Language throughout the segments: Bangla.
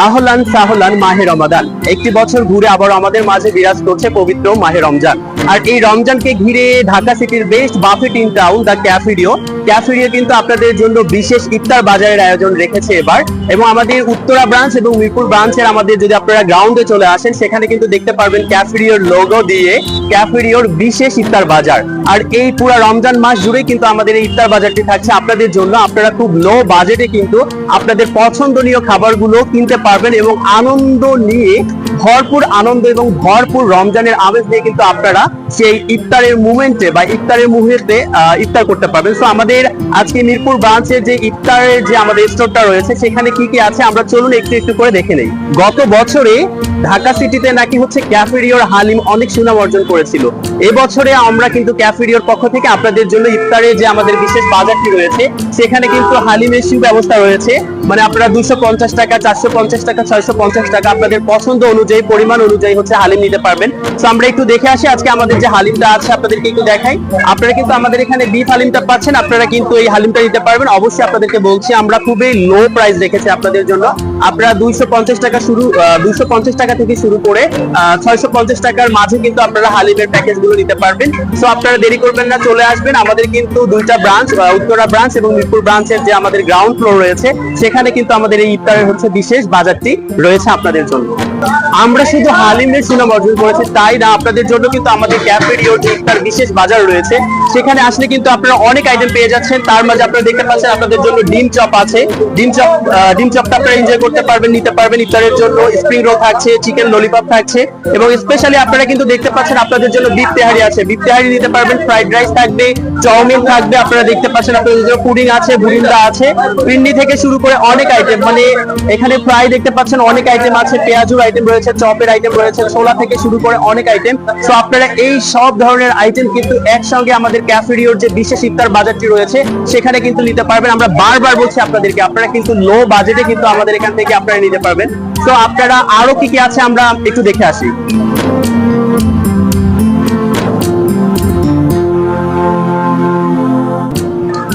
আহলান সাহলান মাহে রমাদান। একটি বছর ঘুরে আবার আমাদের মাঝে বিরাজ করছে পবিত্র মাহে রমজান। আর এই রমজানকে ঘিরে ঢাকা সিটির best buffet in town the ক্যাফেডিও কিন্তু আপনাদের জন্য বিশেষ ইফতার বাজারের আয়োজন রেখেছে এবার। এবং আমাদের উত্তরা ব্রাঞ্চ এবং মিরপুর ব্রাঞ্চের আমাদের যদি আপনারা গ্রাউন্ডে চলে আসেন, সেখানে কিন্তু দেখতে পারবেন ক্যাফেডিওর লোগো দিয়ে ক্যাফেডিওর বিশেষ ইফতার বাজার। আর এই পুরো রমজান মাস জুড়ে কিন্তু আমাদের এই ইফতার বাজারটি থাকছে আপনাদের জন্য। আপনারা খুব লো বাজেটে কিন্তু আপনাদের পছন্দনীয় খাবারগুলো কিনতে পারবেন এবং আনন্দ নিয়ে ভরপুর আনন্দ এবং ভরপুর রমজানের আমেজ নিয়ে কিন্তু আপনারা সেই ইফতারের মুভমেন্টে বা ইফতারের মুহূর্তে ইফতার করতে পারবেন। সো আমাদের আজকে মিরপুর ব্রাঞ্চের যে ইফতারের যে আমাদের স্টোরটা রয়েছে, সেখানে কি কি আছে আমরা চলুন একটু একটু করে দেখে নেই। গত বছরে ঢাকা সিটিতে নাকি হচ্ছে ক্যাফেডিওর হালিম অনেক সুনাম অর্জন করেছিল। এবছরে আমরা কিন্তু ক্যাফেডিওর পক্ষ থেকে আপনাদের জন্য ইফতারের যে আমাদের বিশেষ বাজারটি রয়েছে, সেখানে কিন্তু হালিমের সুব্যবস্থা রয়েছে। মানে আপনারা 250 টাকা, 450 টাকা, 650 টাকা আপনাদের পছন্দ অনুযায়ী, পরিমাণ অনুযায়ী হচ্ছে হালিম নিতে পারবেন। তো আমরা একটু দেখে আসি আজকে আমাদের যে হালিমটা আছে, আপনাদেরকে একটু দেখাই। আপনারা কিন্তু আমাদের এখানে বিফ হালিমটা পাচ্ছেন, আপনারা কিন্তু এই হালিমটা নিতে পারবেন। অবশ্যই আপনাদেরকে বলছি আমরা খুবই লো প্রাইস রেখেছি আপনাদের জন্য। আপনারা 250 টাকা শুরু, 250 টাকা থেকে শুরু করে 650 টাকার মাঝে কিন্তু আপনারা হালিমের প্যাকেজ গুলো নিতে পারবেন। সো আপনারা দেরি করবেন না, চলে আসবেন। আমাদের কিন্তু দুইটা ব্রাঞ্চ, উত্তরা ব্রাঞ্চ এবং মিরপুর ব্রাঞ্চের যে আমাদের গ্রাউন্ড ফ্লোর রয়েছে, সেখানে কিন্তু আমাদের এই ইফতারের হচ্ছে বিশেষ বাজারটি রয়েছে আপনাদের জন্য। আমরা শুধু হালিমের সুনাম অর্জন করেছি তাই না, আপনাদের জন্য কিন্তু আমাদের ক্যাফেডিওর যে ইফতার বিশেষ বাজার রয়েছে, সেখানে আসলে কিন্তু আপনারা অনেক আইটেম পেয়ে যাচ্ছেন। তার মাঝে আপনারা দেখতে পাচ্ছেন আপনাদের জন্য ডিম চপ আছে। ডিম চপটা আপনারা এনজয় করতে পারবেন, নিতে পারবেন। ইফতারের জন্য স্প্রিং রোল থাকছে, চিকেন ললিপপ থাকছে এবং স্পেশালি আপনারা কিন্তু দেখতে পাচ্ছেন আপনাদের জন্য বিফ তেহারি আছে। বিফ তেহারি নিতে পারবেন, ফ্রাইড রাইস থাকবে, চাউমিন থাকবে। আপনারা দেখতে পাচ্ছেন আপনাদের জন্য পুডিং আছে, বুরিন্দা আছে, পিন্ডি থেকে শুরু করে অনেক আইটেম। মানে এখানে ফ্রাই দেখতে পাচ্ছেন অনেক আইটেম আছে, পেঁয়াজুর আইটেম রয়েছে, চপের আইটেম রয়েছে, ছোলা থেকে শুরু করে অনেক আইটেম। সো আপনারা এই সব ধরনের আইটেম কিন্তু একসঙ্গে আমাদের ক্যাফেডিওর যে বিশেষ ইফতার বাজারটি রয়েছে, সেখানে কিন্তু নিতে পারবেন। আমরা বারবার বলছি আপনাদেরকে, আপনারা কিন্তু লো বাজেটে কিন্তু আমাদের এখান থেকে আপনারা নিতে পারবেন। তো আপনারা আরো কি কি আছে আমরা একটু দেখে আসি।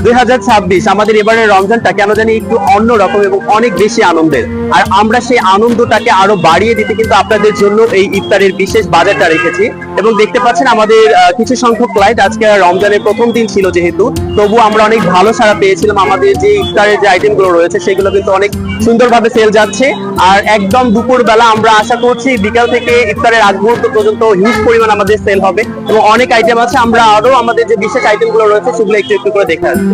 2026 আমাদের এবারের রমজানটা কেন জানি একটু অন্যরকম এবং অনেক বেশি আনন্দের। আর আমরা সেই আনন্দটাকে আরো বাড়িয়ে দিতে কিন্তু আপনাদের জন্য এই ইফতারের বিশেষ বাজারটা রেখেছি। এবং দেখতে পাচ্ছেন আমাদের কিছু সংখ্যক ক্লায়েন্ট, আজকে রমজানের প্রথম দিন ছিল যেহেতু, তবু আমরা অনেক ভালো সাড়া পেয়েছিলাম। আমাদের যে ইফতারের যে আইটেমগুলো রয়েছে, সেগুলো কিন্তু অনেক সুন্দরভাবে সেল যাচ্ছে। আর একদম দুপুর বেলা আমরা আশা করছি বিকাল থেকে ইফতারের আগ মুহূর্ত পর্যন্ত হিউজ পরিমাণ আমাদের সেল হবে এবং অনেক আইটেম আছে। আমরা আরো আমাদের যে বিশেষ আইটেমগুলো রয়েছে, সেগুলো একটু একটু করে দেখে আসবো।